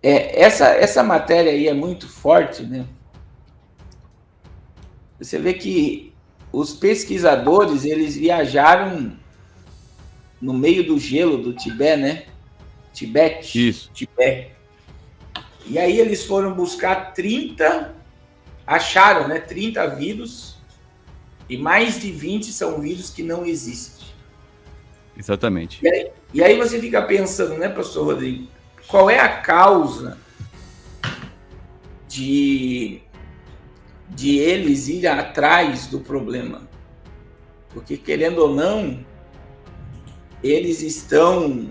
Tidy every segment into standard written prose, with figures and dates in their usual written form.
Essa matéria aí é muito forte, né? Você vê que os pesquisadores, eles viajaram no meio do gelo do Tibete, né? Isso. Tibete. E aí eles foram buscar 30, acharam, né? 30 vírus, e mais de 20 são vírus que não existem. Exatamente. E aí você fica pensando, né, pastor Rodrigo, qual é a causa de eles irem atrás do problema? Porque, querendo ou não, eles estão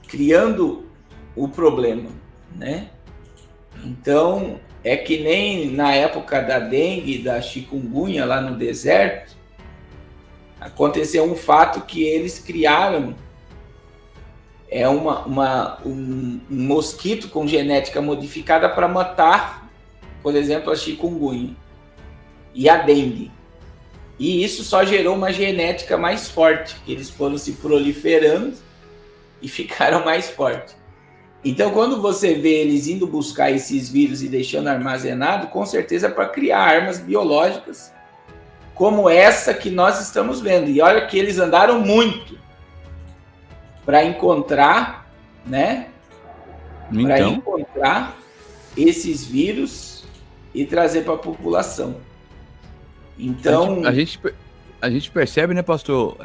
criando o problema, né? Então, é que nem na época da dengue, da chikungunya, lá no deserto, aconteceu um fato que eles criaram um mosquito com genética modificada para matar, por exemplo, a chikungunya e a dengue. E isso só gerou uma genética mais forte, que eles foram se proliferando e ficaram mais fortes. Então, quando você vê eles indo buscar esses vírus e deixando armazenado, com certeza é para criar armas biológicas, como essa que nós estamos vendo. E olha que eles andaram muito para encontrar, né? Então, para encontrar esses vírus e trazer para a população. Então, a gente percebe, né, pastor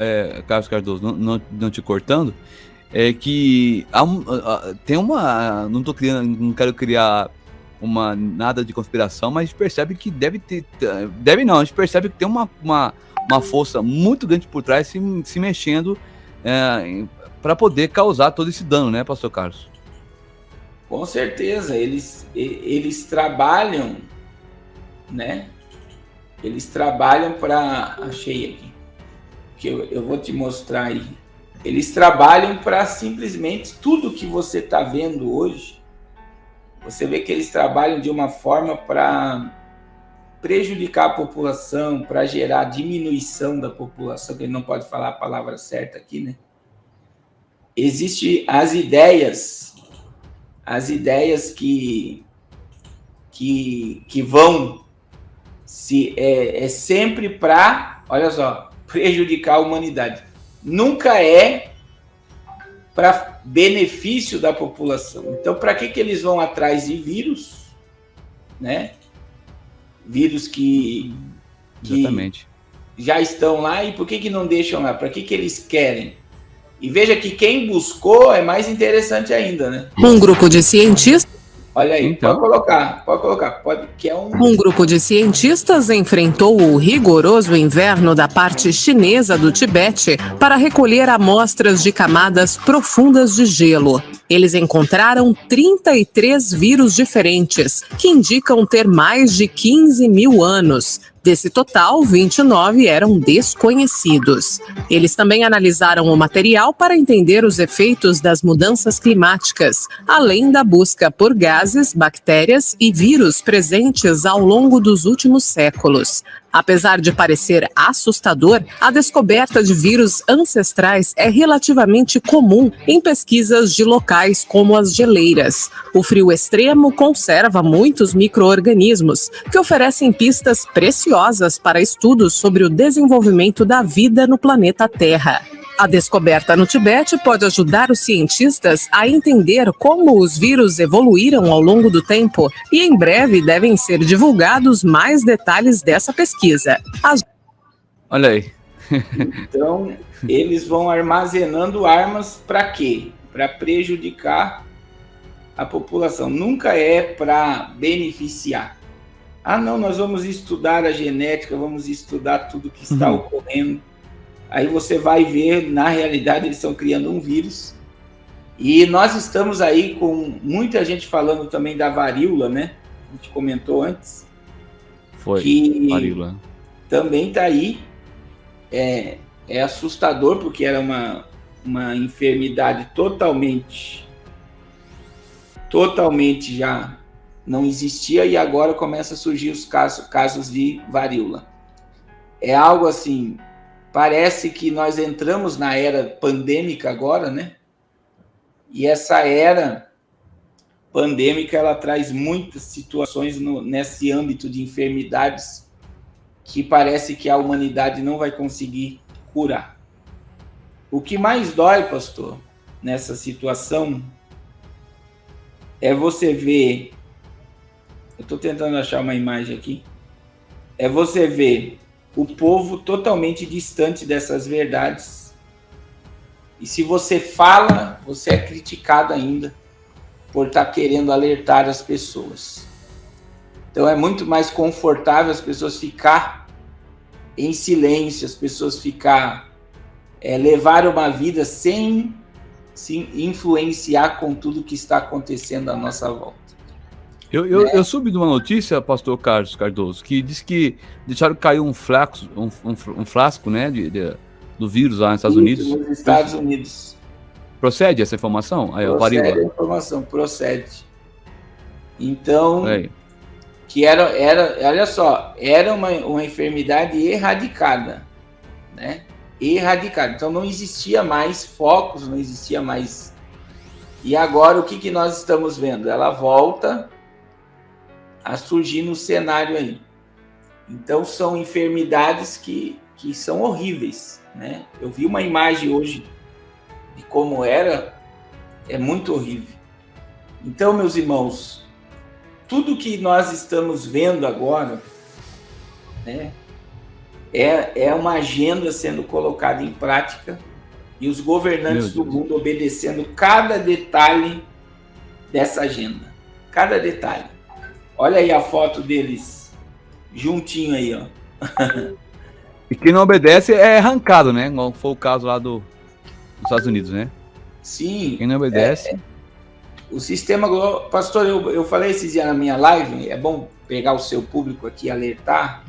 Carlos Cardoso, não te cortando, que tem uma, não quero criar nada de conspiração, mas a gente percebe que a gente percebe que tem uma força muito grande por trás se mexendo para poder causar todo esse dano, né, pastor Carlos? Com certeza, eles trabalham, né? Eles trabalham para... Achei aqui, que eu vou te mostrar aí. Eles trabalham para simplesmente tudo que você está vendo hoje. Você vê que eles trabalham de uma forma para prejudicar a população, para gerar diminuição da população, que ele não pode falar a palavra certa aqui, né? Existem as ideias que vão sempre para, olha só, prejudicar a humanidade. Nunca é para benefício da população. Então, para que eles vão atrás de vírus, né? Vírus que já estão lá, e por que não deixam lá? Para que eles querem? E veja que quem buscou é mais interessante ainda, né? Um grupo de cientistas... Olha aí, então, pode colocar. Um grupo de cientistas enfrentou o rigoroso inverno da parte chinesa do Tibete para recolher amostras de camadas profundas de gelo. Eles encontraram 33 vírus diferentes, que indicam ter mais de 15 mil anos. Desse total, 29 eram desconhecidos. Eles também analisaram o material para entender os efeitos das mudanças climáticas, além da busca por gases, bactérias e vírus presentes ao longo dos últimos séculos. Apesar de parecer assustador, a descoberta de vírus ancestrais é relativamente comum em pesquisas de locais como as geleiras. O frio extremo conserva muitos micro-organismos, que oferecem pistas preciosas para estudos sobre o desenvolvimento da vida no planeta Terra. A descoberta no Tibete pode ajudar os cientistas a entender como os vírus evoluíram ao longo do tempo e em breve devem ser divulgados mais detalhes dessa pesquisa. Olha aí. Então, eles vão armazenando armas para quê? Para prejudicar a população. Nunca é para beneficiar. Ah, não, nós vamos estudar a genética, vamos estudar tudo que está ocorrendo. Aí você vai ver, na realidade, eles estão criando um vírus. E nós estamos aí com muita gente falando também da varíola, né? A gente comentou antes. Foi, que varíola. Também está aí. É assustador, porque era uma enfermidade totalmente já não existia, e agora começa a surgir os casos de varíola. É algo assim... Parece que nós entramos na era pandêmica agora, né? E essa era pandêmica, ela traz muitas situações nesse âmbito de enfermidades que parece que a humanidade não vai conseguir curar. O que mais dói, pastor, nessa situação é você ver, eu estou tentando achar uma imagem aqui, é você ver o povo totalmente distante dessas verdades. E se você fala, você é criticado ainda por estar querendo alertar as pessoas. Então é muito mais confortável as pessoas ficar em silêncio, as pessoas levar uma vida sem se influenciar com tudo que está acontecendo à nossa volta. Eu soube de uma notícia, pastor Carlos Cardoso, que diz que deixaram cair um flasco, né, do vírus lá nos Estados Unidos. Nos Estados Unidos. Procede essa informação? Procede a informação, procede. Então, que olha só, era uma enfermidade erradicada, né? Erradicada. Então não existia mais focos, não existia mais. E agora o que nós estamos vendo? Ela volta a surgir no cenário aí. Então são enfermidades que são horríveis, né? Eu vi uma imagem hoje de como era, é muito horrível. Então, meus irmãos, tudo que nós estamos vendo agora, né, é uma agenda sendo colocada em prática e os governantes do mundo obedecendo cada detalhe dessa agenda. Cada detalhe. Olha aí a foto deles juntinho aí, ó. E quem não obedece é arrancado, né? Como foi o caso lá dos Estados Unidos, né? Sim. Quem não obedece... O sistema global... Pastor, eu falei esses dias na minha live, é bom pegar o seu público aqui e alertar.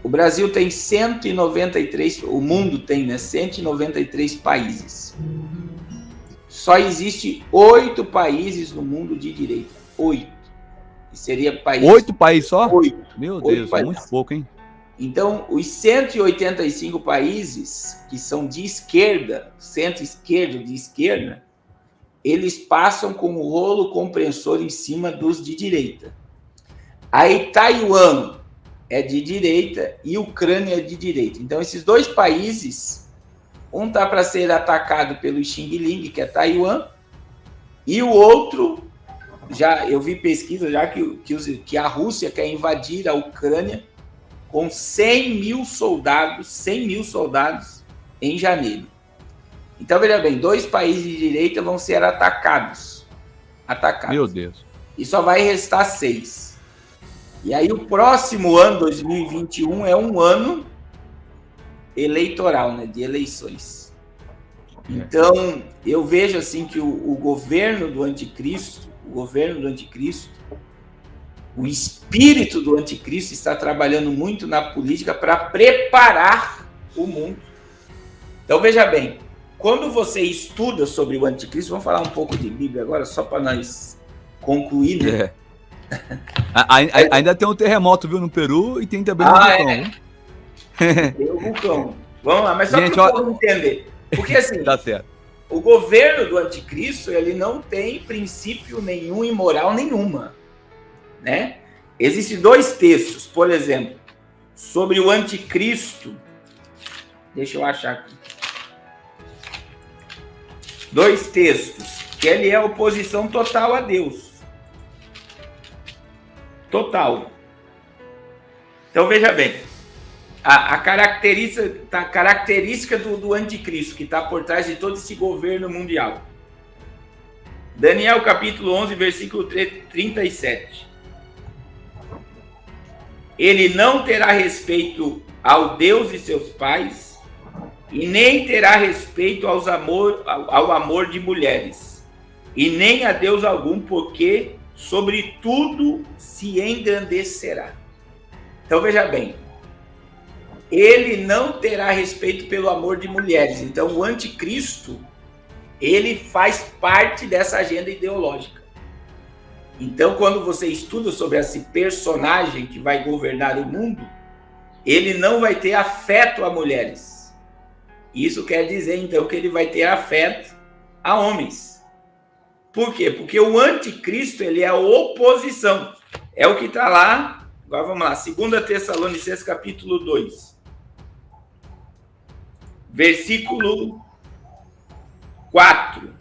O Brasil tem 193... O mundo tem, né? 193 países. Só existe 8 países no mundo de direita. 8. E seria país... 8 países só? 8. Meu Deus, é muito pouco, hein? Então, os 185 países que são de esquerda, centro-esquerda, de esquerda, eles passam com o rolo compressor em cima dos de direita. Aí Taiwan é de direita e Ucrânia é de direita. Então, esses dois países, um está para ser atacado pelo Xing Ling, que é Taiwan, e o outro, eu vi pesquisa já que a Rússia quer invadir a Ucrânia com 100 mil soldados em janeiro. Então, veja bem, 2 países de direita vão ser atacados. Meu Deus. E só vai restar 6. E aí o próximo ano, 2021, é um ano eleitoral, né, de eleições. Então, eu vejo assim que o governo do anticristo, o espírito do anticristo está trabalhando muito na política para preparar o mundo. Então, veja bem, quando você estuda sobre o anticristo, vamos falar um pouco de Bíblia agora, só para nós concluir, né? Ainda tem um terremoto, viu, no Peru, e tem também um vulcão. Tem um vulcão. Vamos lá, mas só para o povo entender. Porque assim, tá certo. O governo do anticristo, ele não tem princípio nenhum e moral nenhuma, né? Existem 2 textos, por exemplo, sobre o anticristo. Deixa eu achar aqui. 2 textos, que ele é oposição total a Deus. Total. Então, veja bem, a característica do anticristo que está por trás de todo esse governo mundial. Daniel capítulo 11, versículo 37. Ele não terá respeito ao Deus de seus pais, e nem terá respeito ao amor de mulheres, e nem a Deus algum, porque sobre tudo se engrandecerá. Então veja bem, ele não terá respeito pelo amor de mulheres. Então o anticristo, ele faz parte dessa agenda ideológica. Então quando você estuda sobre esse personagem que vai governar o mundo, ele não vai ter afeto a mulheres. Isso quer dizer, então, que ele vai ter afeto a homens. Por quê? Porque o anticristo, ele é a oposição. É o que está lá. Agora vamos lá. 2 Tessalonicenses capítulo 2. Versículo 4.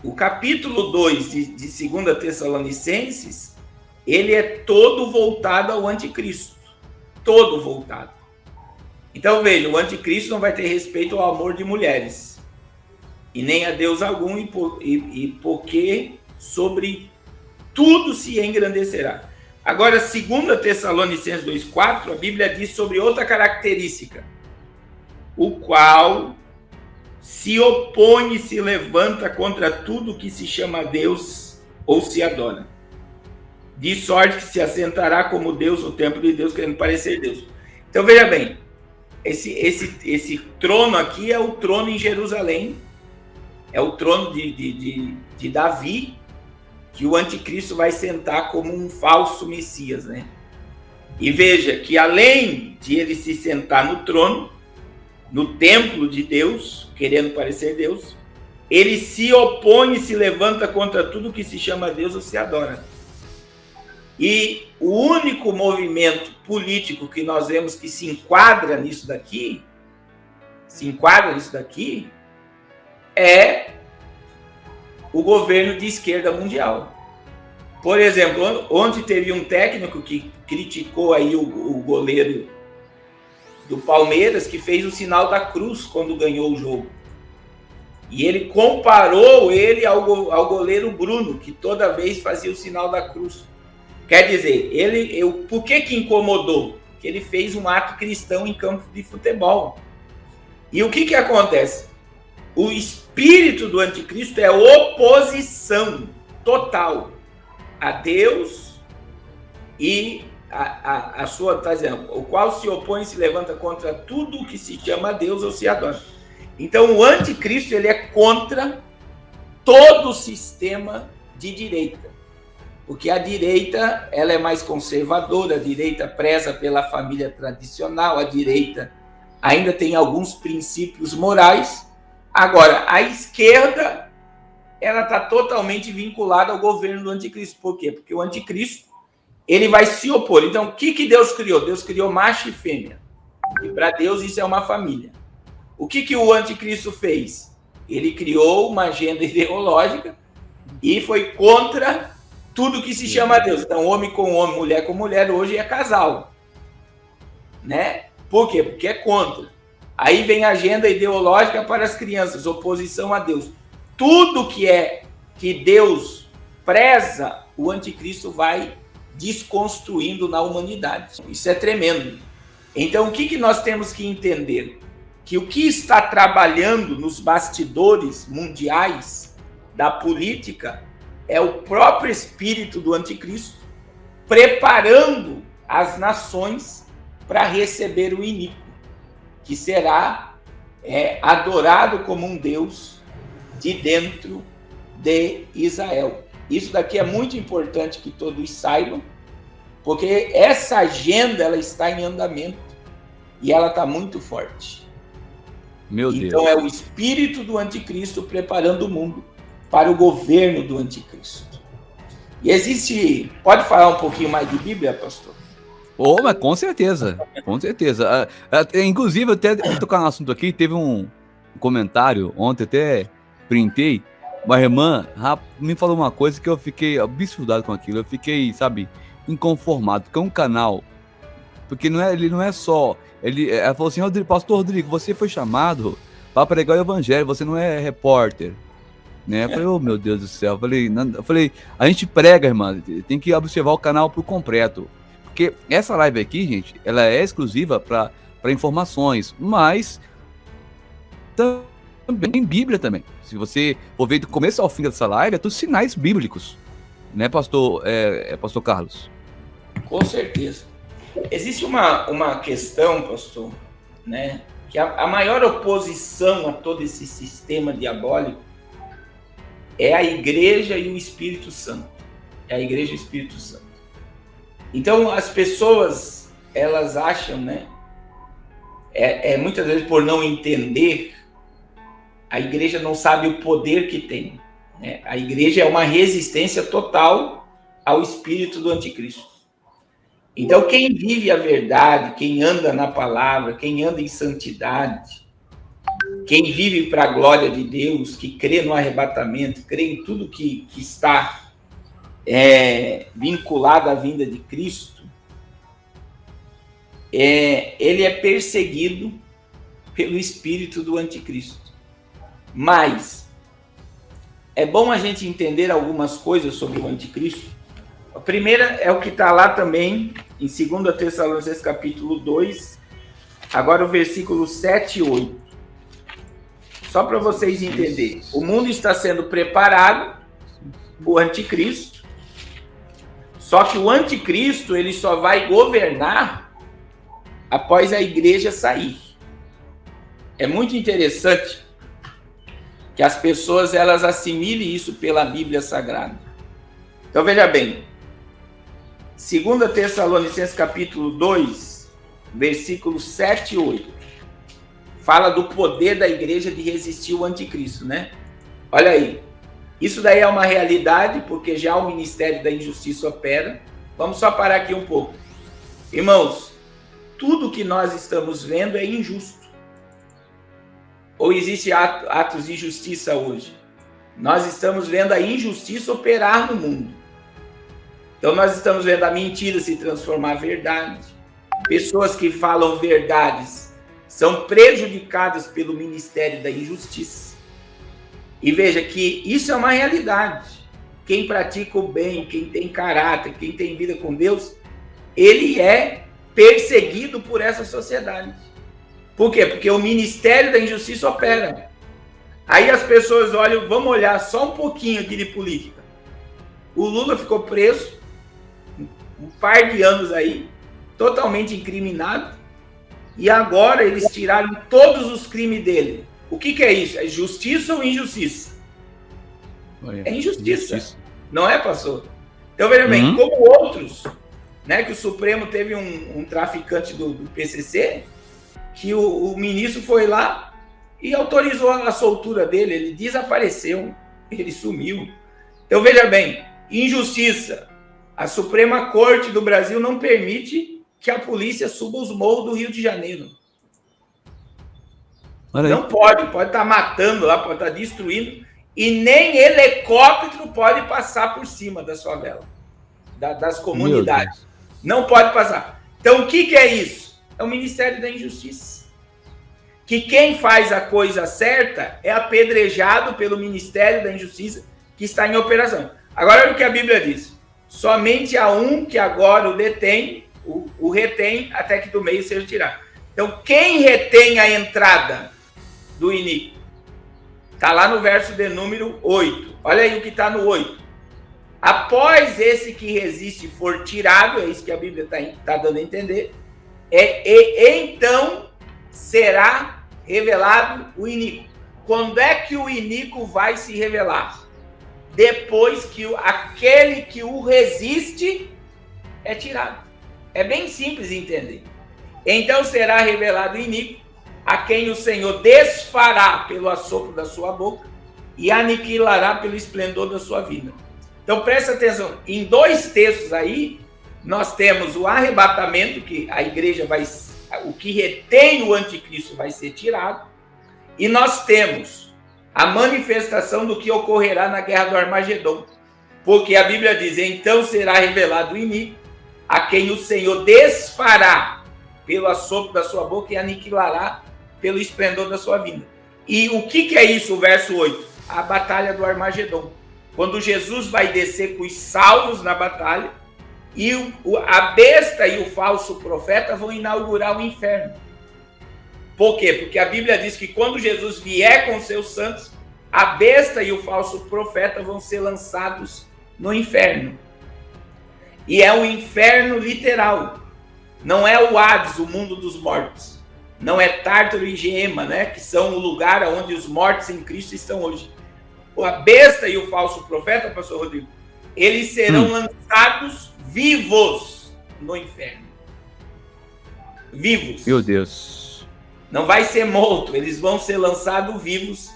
O capítulo 2 de 2 Tessalonicenses, ele é todo voltado ao anticristo. Todo voltado. Então, veja, o anticristo não vai ter respeito ao amor de mulheres. E nem a Deus algum, e porque sobre tudo se engrandecerá. Agora, 2 Tessalonicenses 2,4, a Bíblia diz sobre outra característica. O qual se opõe e se levanta contra tudo que se chama Deus ou se adora. De sorte que se assentará como Deus no templo de Deus, querendo parecer Deus. Então, veja bem, esse trono aqui é o trono em Jerusalém, é o trono de Davi, que o anticristo vai sentar como um falso Messias, né? E veja que além de ele se sentar no trono, no templo de Deus, querendo parecer Deus, ele se opõe e se levanta contra tudo que se chama Deus ou se adora. E o único movimento político que nós vemos que se enquadra nisso daqui, é o governo de esquerda mundial. Por exemplo, ontem teve um técnico que criticou aí o goleiro do Palmeiras, que fez o sinal da cruz quando ganhou o jogo. E ele comparou ele ao goleiro Bruno, que toda vez fazia o sinal da cruz. Quer dizer, por que incomodou? Porque ele fez um ato cristão em campo de futebol. E o que acontece? O espírito do anticristo é oposição total a Deus e a sua, tá dizendo, o qual se opõe e se levanta contra tudo o que se chama Deus ou se adora. Então, o anticristo, ele é contra todo o sistema de direita. Porque a direita, ela é mais conservadora, a direita preza pela família tradicional, a direita ainda tem alguns princípios morais. Agora, a esquerda, ela está totalmente vinculada ao governo do anticristo. Por quê? Porque o anticristo, ele vai se opor. Então, o que Deus criou? Deus criou macho e fêmea. E para Deus isso é uma família. O que o anticristo fez? Ele criou uma agenda ideológica e foi contra tudo que se chama Deus. Então, homem com homem, mulher com mulher, hoje é casal. Né? Por quê? Porque é contra. Aí vem a agenda ideológica para as crianças, oposição a Deus. Tudo que Deus preza, o anticristo vai desconstruindo na humanidade. Isso é tremendo. Então, o que nós temos que entender? Que o que está trabalhando nos bastidores mundiais da política é o próprio espírito do anticristo preparando as nações para receber o iníquo, que será adorado como um Deus de dentro de Israel. Isso daqui é muito importante que todos saibam, porque essa agenda ela está em andamento e ela está muito forte. Meu Deus. Então é o espírito do anticristo preparando o mundo para o governo do anticristo. E existe... Pode falar um pouquinho mais de Bíblia, pastor? Mas com certeza, com certeza. Inclusive, até tocar no assunto aqui, teve um comentário, ontem até printei, uma irmã me falou uma coisa que eu fiquei absurdado com aquilo, eu fiquei, sabe, inconformado, porque é um canal, porque ele não é só, ela falou assim, pastor Rodrigo, você foi chamado para pregar o evangelho, você não é repórter, né? Eu falei, oh meu Deus do céu, eu falei, a gente prega, irmã, tem que observar o canal por completo. Porque essa live aqui, gente, ela é exclusiva para informações, mas também Bíblia também. Se você for ver do começo ao fim dessa live, é tudo sinais bíblicos, né, pastor Carlos? Com certeza. Existe uma questão, pastor, né, que a maior oposição a todo esse sistema diabólico é a igreja e o Espírito Santo. É a igreja e o Espírito Santo. Então, as pessoas, elas acham, né, muitas vezes por não entender a igreja não sabe o poder que tem, né? A igreja é uma resistência total ao espírito do anticristo. Então, quem vive a verdade, quem anda na palavra, quem anda em santidade, quem vive para a glória de Deus, que crê no arrebatamento, crê em tudo que está vinculado à vinda de Cristo, ele é perseguido pelo espírito do anticristo. Mas é bom a gente entender algumas coisas sobre o anticristo. A primeira é o que está lá também, em 2 Tessalonicenses capítulo 2, agora o versículo 7 e 8. Só para vocês entenderem. O mundo está sendo preparado para o anticristo, só que o anticristo ele só vai governar após a igreja sair. É muito interessante que as pessoas elas assimilem isso pela Bíblia Sagrada. Então veja bem, 2 Tessalonicenses capítulo 2, versículos 7 e 8, fala do poder da igreja de resistir ao anticristo, né? Olha aí, isso daí é uma realidade, porque já o ministério da injustiça opera. Vamos só parar aqui um pouco. Irmãos, tudo que nós estamos vendo é injusto. Ou existe atos de justiça hoje? Nós estamos vendo a injustiça operar no mundo. Então nós estamos vendo a mentira se transformar em verdade. Pessoas que falam verdades são prejudicadas pelo ministério da injustiça. E veja que isso é uma realidade. Quem pratica o bem, quem tem caráter, quem tem vida com Deus, ele é perseguido por essa sociedade. Por quê? Porque o ministério da injustiça opera. Aí as pessoas olham, vamos olhar só um pouquinho aqui de política. O Lula ficou preso um par de anos aí, totalmente incriminado, e agora eles tiraram todos os crimes dele. O que é isso? É justiça ou injustiça? É injustiça. Não é, pastor? Então, veja bem, como outros, né, que o Supremo teve um traficante do PCC, que o ministro foi lá e autorizou a soltura dele, ele desapareceu, ele sumiu. Então, veja bem, injustiça. A Suprema Corte do Brasil não permite que a polícia suba os morros do Rio de Janeiro. Não pode estar matando lá, pode estar destruindo, e nem helicóptero pode passar por cima das favelas, das comunidades. Não pode passar. Então, o que é isso? É o Ministério da Injustiça. Que quem faz a coisa certa é apedrejado pelo Ministério da Injustiça que está em operação. Agora, olha o que a Bíblia diz. Somente há um que agora o detém, o retém, até que do meio seja tirado. Então, quem retém a entrada do iníquo? Está lá no verso de número 8. Olha aí o que está no 8. Após esse que resiste for tirado, é isso que a Bíblia está dando a entender, então será revelado o iníquo. Quando é que o iníquo vai se revelar? Depois que aquele que o resiste é tirado. É bem simples de entender. Então será revelado o iníquo, a quem o Senhor desfará pelo assopro da sua boca e aniquilará pelo esplendor da sua vida. Então presta atenção, em dois textos aí, nós temos o arrebatamento, que a igreja vai, o que retém o anticristo vai ser tirado, e nós temos a manifestação do que ocorrerá na guerra do Armagedon, porque a Bíblia diz, então será revelado o iníquo, a quem o Senhor desfará pelo assopro da sua boca e aniquilará pelo esplendor da sua vinda. E o que é isso, o verso 8? A batalha do Armagedon, quando Jesus vai descer com os salvos na batalha, e a besta e o falso profeta vão inaugurar o inferno. Por quê? Porque a Bíblia diz que quando Jesus vier com seus santos, a besta e o falso profeta vão ser lançados no inferno. E é um inferno literal. Não é o Hades, o mundo dos mortos. Não é Tártaro e Geema, né? Que são o lugar onde os mortos em Cristo estão hoje. A besta e o falso profeta, pastor Rodrigo, eles serão lançados vivos no inferno. Vivos. Meu Deus. Não vai ser morto, eles vão ser lançados vivos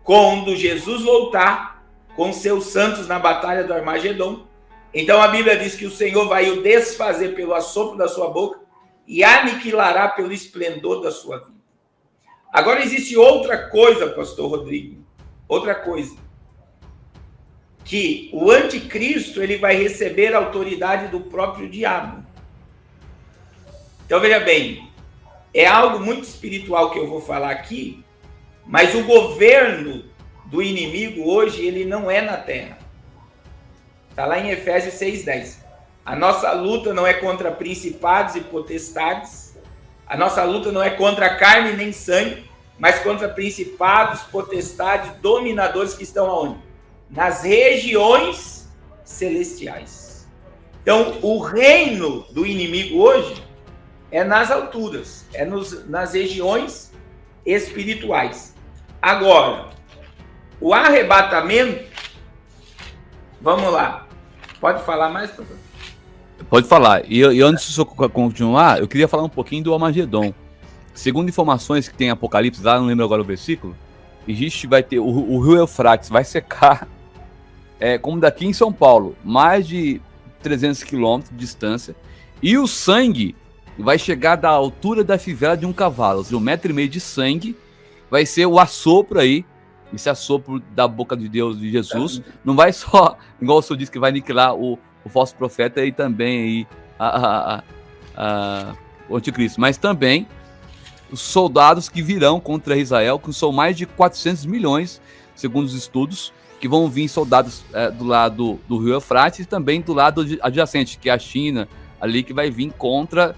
quando Jesus voltar com seus santos na batalha do Armagedon. Então a Bíblia diz que o Senhor vai o desfazer pelo assopro da sua boca e aniquilará pelo esplendor da sua vida. Agora existe outra coisa, pastor Rodrigo, outra coisa, que o anticristo ele vai receber a autoridade do próprio diabo. Então veja bem, é algo muito espiritual que eu vou falar aqui, mas o governo do inimigo hoje ele não é na terra. Está lá em Efésios 6:10. A nossa luta não é contra principados e potestades. A nossa luta não é contra carne nem sangue, mas contra principados, potestades, dominadores que estão aonde? Nas regiões celestiais. Então, o reino do inimigo hoje é nas alturas, é nas regiões espirituais. Agora, o arrebatamento, vamos lá. Pode falar mais, professor? Pode falar. E antes de continuar, eu queria falar um pouquinho do Armagedon. Segundo informações que tem em Apocalipse, lá não lembro agora o versículo, vai ter o rio Eufrates vai secar, como daqui em São Paulo, mais de 300 quilômetros de distância, e o sangue vai chegar da altura da fivela de um cavalo, ou seja, 1,5 metro de sangue, vai ser o assopro aí, esse assopro da boca de Deus, de Jesus, não vai só, igual o senhor disse, que vai aniquilar o falso profeta e também aí o anticristo, mas também os soldados que virão contra Israel, que são mais de 400 milhões, segundo os estudos, que vão vir soldados do lado do rio Eufrates e também do lado adjacente, que é a China, ali que vai vir contra,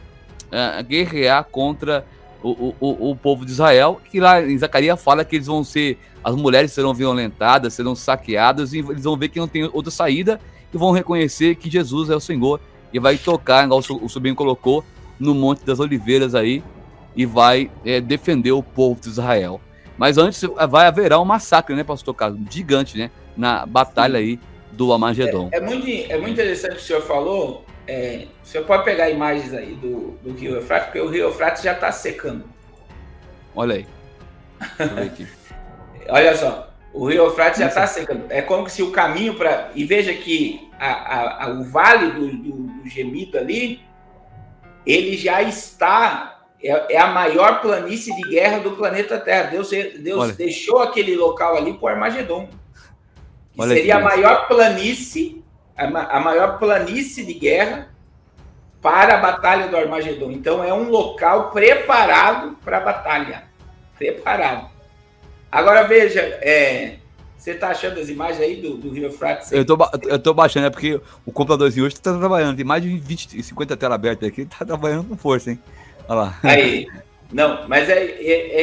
guerrear contra o povo de Israel, que lá em Zacarias fala que eles vão ser, as mulheres serão violentadas, serão saqueadas, e eles vão ver que não tem outra saída, e vão reconhecer que Jesus é o Senhor, e vai tocar, igual o sobrinho colocou, no Monte das Oliveiras aí, e vai defender o povo de Israel. Mas antes haverá um massacre, né, pastor Carlos? Gigante, né? Na batalha aí do Armagedon. É muito interessante o que o senhor falou. O senhor pode pegar imagens aí do rio Eufrates, porque o rio Eufrates já está secando. Olha aí. Deixa eu ver aqui. Olha só, o rio Eufrates já está secando. É como se o caminho para... E veja que o vale do gemido ali, ele já está... É a maior planície de guerra do planeta Terra. Deus deixou aquele local ali para o Armagedon. Que seria a maior planície, a maior planície de guerra para a batalha do Armagedon. Então é um local preparado para a batalha. Preparado. Agora veja, você está achando as imagens aí do rio Eufrates? Eu tô baixando, porque o computadorzinho hoje está trabalhando. Tem mais de 20, 50 telas abertas aqui, está trabalhando com força, hein? Olha lá. Aí, não, mas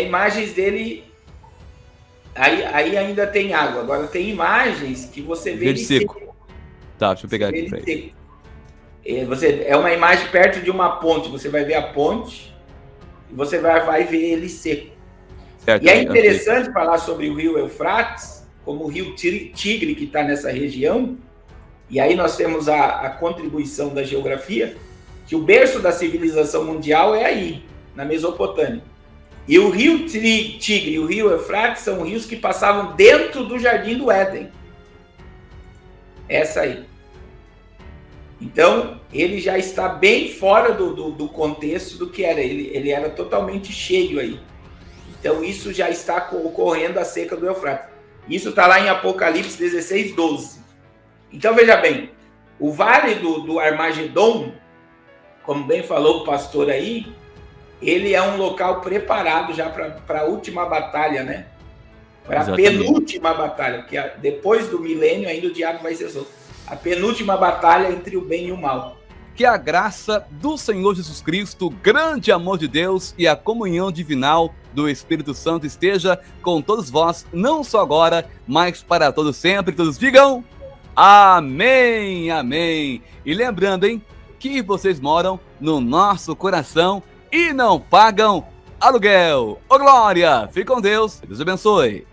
imagens dele. Aí ainda tem água. Agora tem imagens que você vê ele seco. Tá, deixa eu pegar aqui. É uma imagem perto de uma ponte. Você vai ver a ponte e você vai ver ele seco. Certo, e é interessante falar sobre o rio Eufrates, como o rio Tigre que está nessa região. E aí nós temos a contribuição da geografia, que o berço da civilização mundial é aí, na Mesopotâmia. E o rio Tigre e o rio Eufrates são rios que passavam dentro do Jardim do Éden. Essa aí. Então, ele já está bem fora do contexto do que era. Ele era totalmente cheio aí. Então, isso já está ocorrendo a seca do Eufrates. Isso está lá em Apocalipse 16:12. Então, veja bem, o vale do Armagedon, como bem falou o pastor aí, ele é um local preparado já para a última batalha, né? Para a penúltima batalha, porque depois do milênio ainda o diabo vai ser solto. A penúltima batalha entre o bem e o mal. Que a graça do Senhor Jesus Cristo, o grande amor de Deus e a comunhão divinal do Espírito Santo esteja com todos vós, não só agora, mas para todos sempre. Todos digam amém, amém. E lembrando, hein, que vocês moram no nosso coração e não pagam aluguel. Ô glória, fique com Deus, Deus abençoe.